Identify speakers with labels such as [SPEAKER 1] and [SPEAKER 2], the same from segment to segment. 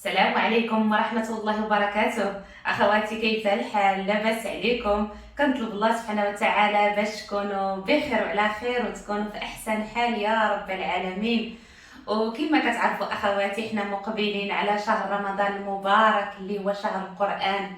[SPEAKER 1] السلام عليكم ورحمة الله وبركاته. أخواتي، كيف الحال؟ لاباس عليكم؟ كنطلب الله سبحانه وتعالى باش تكونوا بخير وعلى خير وتكونوا في أحسن حال يا رب العالمين. وكما كتعرفوا أخواتي، احنا مقبلين على شهر رمضان المبارك اللي هو شهر القرآن،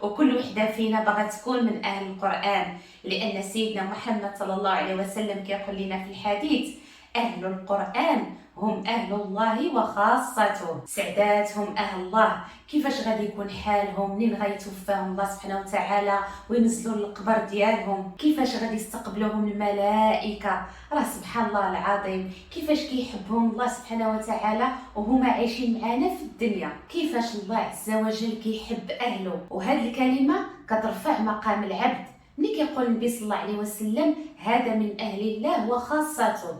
[SPEAKER 1] وكل وحدة فينا بغت تكون من أهل القرآن، لأن سيدنا محمد صلى الله عليه وسلم كيقول لنا في الحديث: أهل القرآن هم أهل الله وخاصته. سعدات هم أهل الله. كيفاش غادي يكون حالهم منين غيتوفاهم الله سبحانه وتعالى وينزلوا للقبر ديالهم؟ كيفاش غادي يستقبلوهم الملائكة؟ راه سبحان الله العظيم كيفاش كيحبهم الله سبحانه وتعالى وهما عايشين معانا في الدنيا. كيفاش الله عز وجل كيحب أهله، وهذه الكلمة كترفع مقام العبد. ملي كيقول النبي صلى الله عليه وسلم: هذا من أهل الله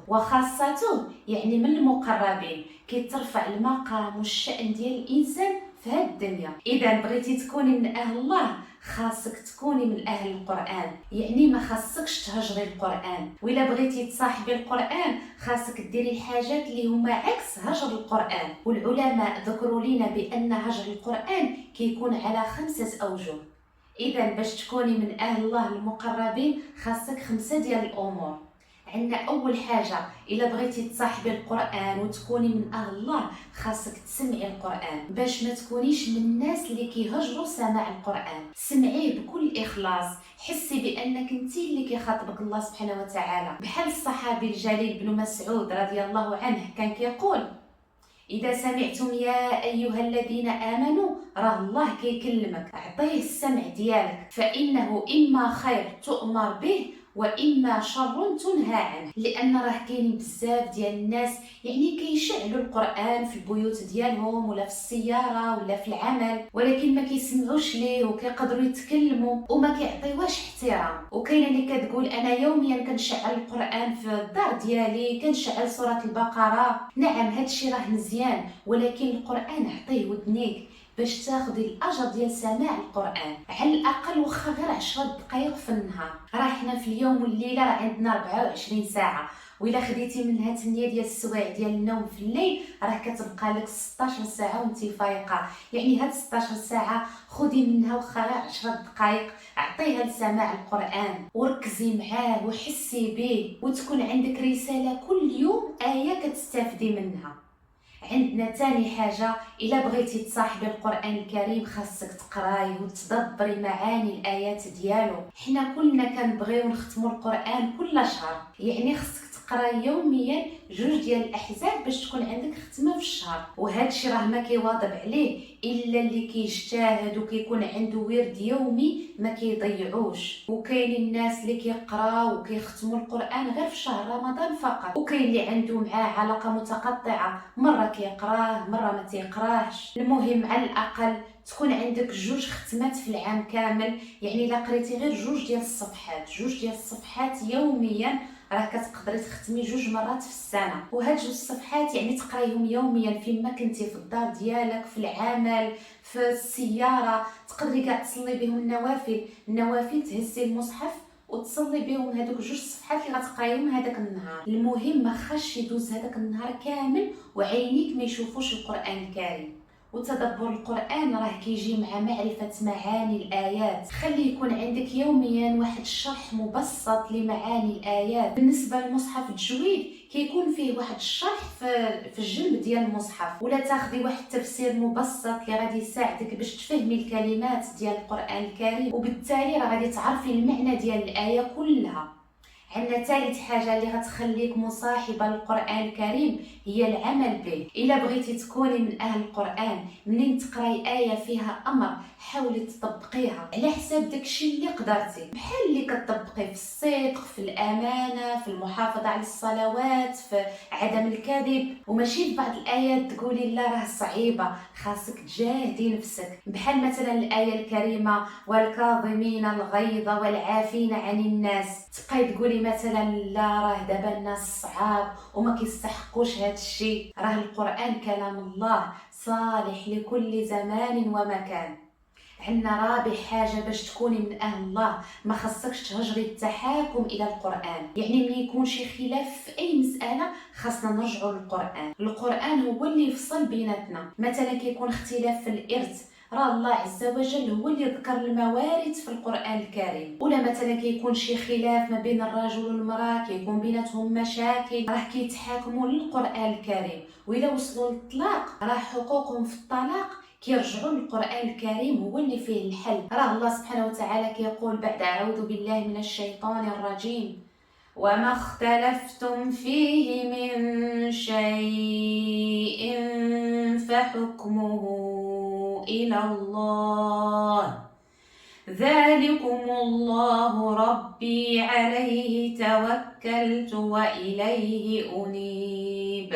[SPEAKER 1] وخاصته يعني من المقربين، كيترفع المقام والشأن ديال الإنسان في هذه الدنيا. إذا بغيتي تكوني من أهل الله خاصك تكوني من أهل القرآن، يعني ما خاصكش تهجري القرآن. وإلا بغيتي تصاحبي القرآن خاصك ديري الحاجات اللي هما عكس هجر القرآن. والعلماء ذكروا لنا بأن هجر القرآن كيكون على 5 أوجه. إذا باش تكوني من أهل الله المقربين خاصك 5 ديال الأمور. عندنا أول حاجة، إلا بغيتي تصاحبي القرآن وتكوني من أهل الله خاصك تسمعي القرآن، باش ما تكونيش من الناس اللي كيهجروا سماع القرآن. سمعيه بكل إخلاص، حسي بأنك انتي اللي كيخاطبك الله سبحانه وتعالى. بحال الصحابي الجليل بن مسعود رضي الله عنه كان كيقول: إذا سمعتم يا أيها الذين آمنوا، راه الله كيكلمك، أعطيه السمع ديالك، فإنه إما خير تؤمر به وإما شر تنهى عنه. لأن راه كاينين بزاف ديال الناس يعني كيشعلوا القرآن في البيوت ديالهم ولا في السيارة ولا في العمل، ولكن ما كيسمعوش ليه وكيقدروا يتكلموا وما كيعطيوهاش احترام. وكاينه اللي كتقول: أنا يوميا كنشعل القرآن في الدار ديالي، كنشعل سورة البقرة. نعم هادشي راه مزيان، ولكن القرآن عطيه ودنيك باش تاخدي الاجر ديال سماع القرآن، على الاقل واخا غير 10 دقائق في النهار. راه حنا في اليوم والليله راه عندنا 24 ساعه، وإلا خديتي منها 8 ديال السوايع ديال النوم في الليل راه كتبقى لك 16 ساعه وانت فايقه. يعني هاد 16 ساعه خدي منها واخا غير 10 دقائق، اعطيها لسماع القرآن وركزي معاه وحسي به، وتكون عندك رساله كل يوم آية كتستافدي منها. عندنا تاني حاجة، إلا بغيتي تصاحبي القرآن الكريم خاصك تقراي وتدبري معاني الآيات ديالو. حنا كلنا كنبغيو نختموا القرآن كل شهر، يعني خاصك تقراي يوميا 2 ديال الأحزاب باش تكون عندك ختمة في الشهر. وهذا الشيء راه ما كيواظب عليه إلا اللي كيجتهد وكيكون عنده ورد يومي ما كيضيعوش. وكاين الناس اللي كيقراو وكيختموا القرآن غير في شهر رمضان فقط، وكاين اللي عنده معاه علاقة متقطعة، مرة كيقراه مرة ما تيقراهش. المهم على الأقل تكون عندك 2 ختمات في العام كامل. يعني الا قريتي غير 2 ديال الصفحات يوميا راه كتقدري تختمي 2 مرات في السنه. وهاد 2 صفحات يعني تقرايهم يوميا فيما كنتي، في الدار ديالك، في العمل، في السياره. تقدري كاع تصلي بهم النوافل تهزي المصحف وتصلي بهم هذوك 2 صفحات اللي غتقرايهم هذاك النهار. المهم ما خاصش يدوز هذاك النهار كامل وعينيك ما يشوفوش القرآن الكريم. وتدبر القرآن راه كيجي مع معرفة معاني الآيات. خلي يكون عندك يوميا واحد الشرح مبسط لمعاني الآيات. بالنسبة للمصحف التجويد كيكون فيه واحد الشرح في الجنب ديال المصحف، ولا تاخدي واحد التفسير مبسط اللي غادي يساعدك باش تفهمي الكلمات ديال القرآن الكريم، وبالتالي راه غادي تعرفي المعنى ديال الآية كلها. عندنا ثالث حاجة اللي غتخليك مصاحبة للقرآن الكريم هي العمل به. إلا بغيتي تكوني من أهل القرآن، منين تقراي آية فيها أمر حاولي تطبقيها على حساب داكشي اللي قدرتي، بحال اللي كتطبقي في الصدق، في الأمانة، في المحافظة على الصلوات، في عدم الكذب. وماشي في بعض الآيات تقولي لا راه صعيبة، خاصك تجاهدي نفسك. بحال مثلا الآية الكريمة: والكاظمين الغيظ والعافين عن الناس، تبقاي تقولي مثلا لا راه دابا الناس صعاب وما كيستحقوش هذا الشيء. راه القرآن كلام الله صالح لكل زمان ومكان. عندنا رابع حاجه باش تكوني من اهل الله، ما خصكش تهجري التحاكم الى القران. يعني ملي يكون شي خلاف في اي مساله خاصنا نرجعوا للقران. القران هو اللي يفصل بيناتنا. مثلا كيكون اختلاف في الارث، راه الله عز وجل هو اللي ذكر الموارث في القران الكريم. ولا مثلا كيكون شي خلاف ما بين الرجل والمراه، كيكون بيناتهم مشاكل، راه كيتحاكموا للقران الكريم. وإلا وصلوا للطلاق راه حقوقهم في الطلاق كيرجعوا للقران الكريم، هو اللي فيه الحل. راه الله سبحانه وتعالى كيقول بعد اعوذ بالله من الشيطان الرجيم: وما اختلفتم فيه من شيء فحكمه إلى الله، ذلكم الله ربي عليه توكلت وإليه أنيب.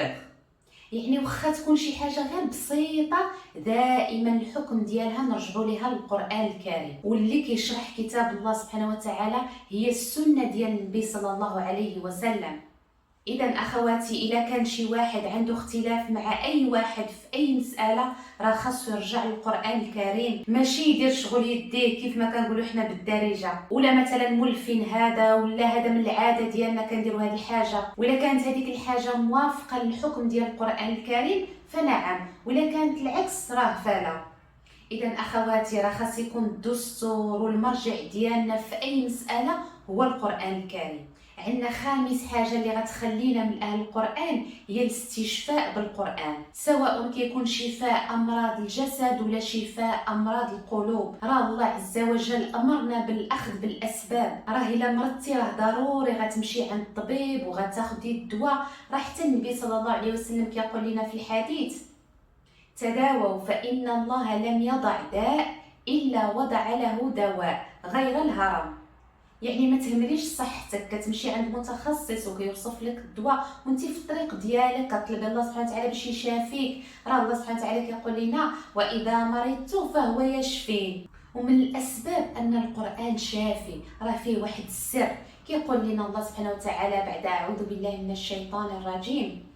[SPEAKER 1] يعني واخا تكون شي حاجه غير بسيطه، دائما الحكم ديالها نرجعوا ليها للقران الكريم. واللي كيشرح كتاب الله سبحانه وتعالى هي السنه ديال النبي صلى الله عليه وسلم. اذا اخواتي، الا كان شي واحد عنده اختلاف مع اي واحد في اي مساله، راه خاصو يرجع للقران الكريم، ماشي يدير شغل يديه كيف ما كنقولوا حنا بالدارجه، ولا مثلا ملفين هذا ولا هذا من العاده ديالنا كنديروا هذه الحاجه. ولا كانت هذيك الحاجه موافقه للحكم ديال القران الكريم فنعم، ولا كانت العكس راه فلا. اذا اخواتي، راه خاص يكون الدستور والمرجع ديالنا في اي مساله هو القران الكريم. عندنا خامس حاجه اللي غتخلينا من اهل القران هي الاستشفاء بالقران، سواء كيكون شفاء امراض الجسد ولا شفاء امراض القلوب. راه الله عز وجل امرنا بالاخذ بالاسباب. راه الا مرضتي راه ضروري غتمشي عند الطبيب وغتاخدي الدواء. راه حتى النبي صلى الله عليه وسلم كيقول لنا في الحديث: تداووا فإن الله لم يضع داء إلا وضع له دواء غير الهرم. يعني ما تهمليش صحتك كتمشي عند متخصص وكيوصف لك الدواء وانت في الطريق ديالك كطلبي الله سبحانه وتعالى باش يشافيك. راه الله سبحانه وتعالى كيقول لنا: واذا مرضت فهو يشفين. ومن الاسباب ان القران شافي، راه فيه واحد السر. كيقول لنا الله سبحانه وتعالى بعد اعوذ بالله من الشيطان الرجيم: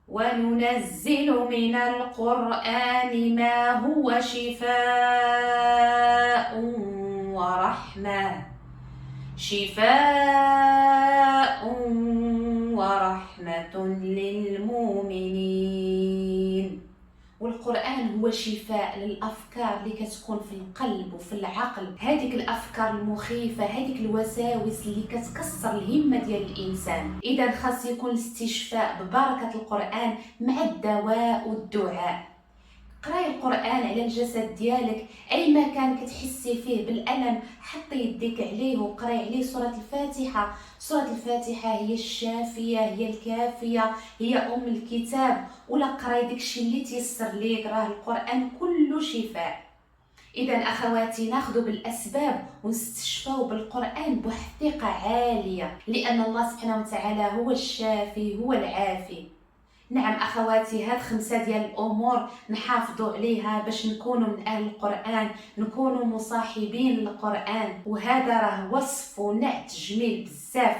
[SPEAKER 1] وننزل من القرآن ما هو شفاء ورحمة للمؤمنين. والقرآن هو شفاء للأفكار اللي كتكون في القلب وفي العقل، هذيك الأفكار المخيفة، هذيك الوساوس اللي كتكسر الهمة ديال الإنسان. إذا خاص يكون الاستشفاء ببركة القرآن مع الدواء والدعاء. قراي القرآن على الجسد ديالك، أي مكان كتحسي فيه بالألم حطي يديك عليه وقراي عليه سورة الفاتحة. سورة الفاتحة هي الشافية، هي الكافية، هي أم الكتاب. ولا قراي داكشي اللي تيسر ليك، راه القرآن كله شفاء. إذا أخواتي، ناخذ بالأسباب ونستشفاو بالقرآن بواحد الثقة عالية، لأن الله سبحانه وتعالى هو الشافي هو العافي. نعم أخواتي، هاد 5 ديال الأمور نحافظوا عليها باش نكونوا من أهل القرآن، نكونوا مصاحبين للقرآن. وهذا راه وصف ونعت جميل بزاف.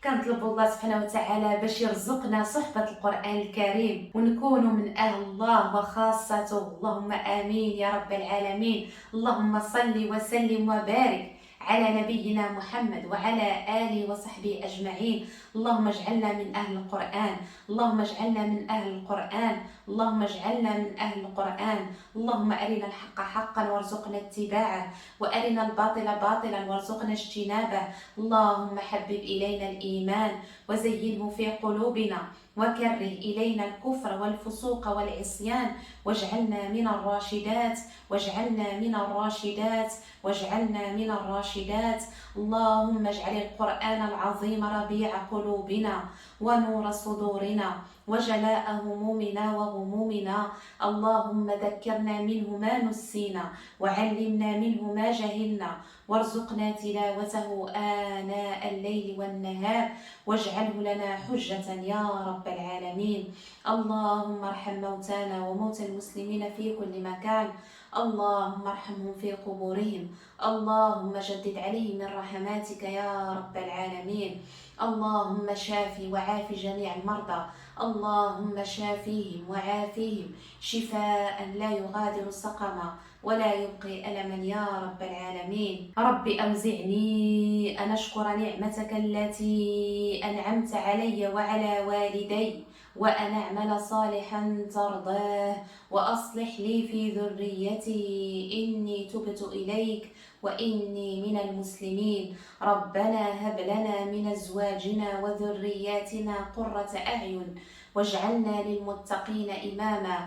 [SPEAKER 1] كنطلب الله سبحانه وتعالى باش يرزقنا صحبة القرآن الكريم ونكونوا من أهل الله وخاصته. اللهم آمين يا رب العالمين. اللهم صل وسلم وبارك على نبينا محمد وعلى آله وصحبه أجمعين. اللهم اجعلنا من أهل القرآن، اللهم اجعلنا من أهل القرآن، اللهم اجعلنا من أهل القرآن. اللهم أرنا الحق حقا وارزقنا اتباعه، وأرنا الباطل باطلا وارزقنا اجتنابه. اللهم حبب إلينا الإيمان وزينه في قلوبنا، وكره إلينا الكفر والفسوق والعصيان، واجعلنا من الراشدات، واجعلنا من الراشدات، واجعلنا من الراشدات. اللهم اجعل القرآن العظيم ربيع قلوبنا ونور صدورنا وجلاء همومنا وغمومنا. اللهم ذكرنا منه ما نسينا وعلمنا منه ما جهلنا، وارزقنا تلاوته آناء الليل والنهار، واجعله لنا حجة يا رب العالمين. اللهم ارحم موتانا وموتى المسلمين في كل مكان، اللهم ارحمهم في قبورهم، اللهم جدد عليهم من رحماتك يا رب العالمين.
[SPEAKER 2] اللهم شافي وعافي جميع المرضى، اللهم شافيهم وعافيهم شفاء لا يغادر سقما ولا يبقي ألما يا رب العالمين. رب أوزعني أن أشكر نعمتك التي أنعمت علي وعلى والدي، وأن أعمل صالحا ترضاه، وأصلح لي في ذريتي إني تبت إليك وإني من المسلمين. ربنا هب لنا من أزواجنا وذرياتنا قرة أعين واجعلنا للمتقين إماما.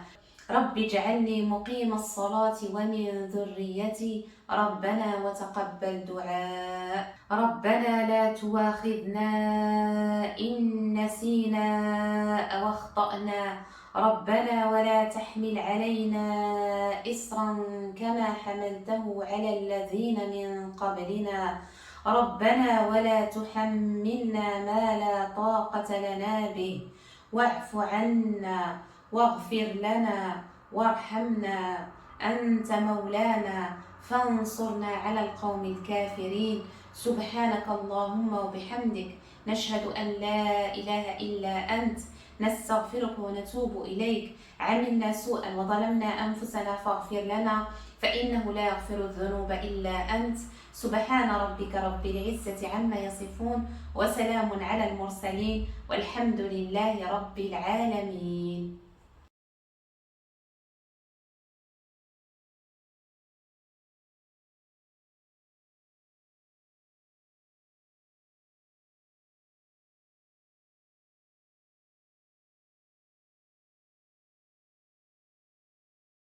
[SPEAKER 2] رب اجعلني مقيم الصلاة ومن ذريتي ربنا وتقبل دعاء. ربنا لا تواخذنا إن نسينا أو أخطأنا، ربنا ولا تحمل علينا إصرا كما حملته على الذين من قبلنا، ربنا ولا تحملنا ما لا طاقة لنا به، واعف عنا واغفر لنا وارحمنا، أنت مولانا فانصرنا على القوم الكافرين. سبحانك اللهم وبحمدك، نشهد أن لا إله إلا أنت، نستغفرك ونتوب إليك. عملنا سوءا وظلمنا أنفسنا فاغفر لنا، فإنه لا يغفر الذنوب إلا أنت. سبحان ربك رب العزة عما يصفون، وسلام على المرسلين، والحمد لله رب العالمين.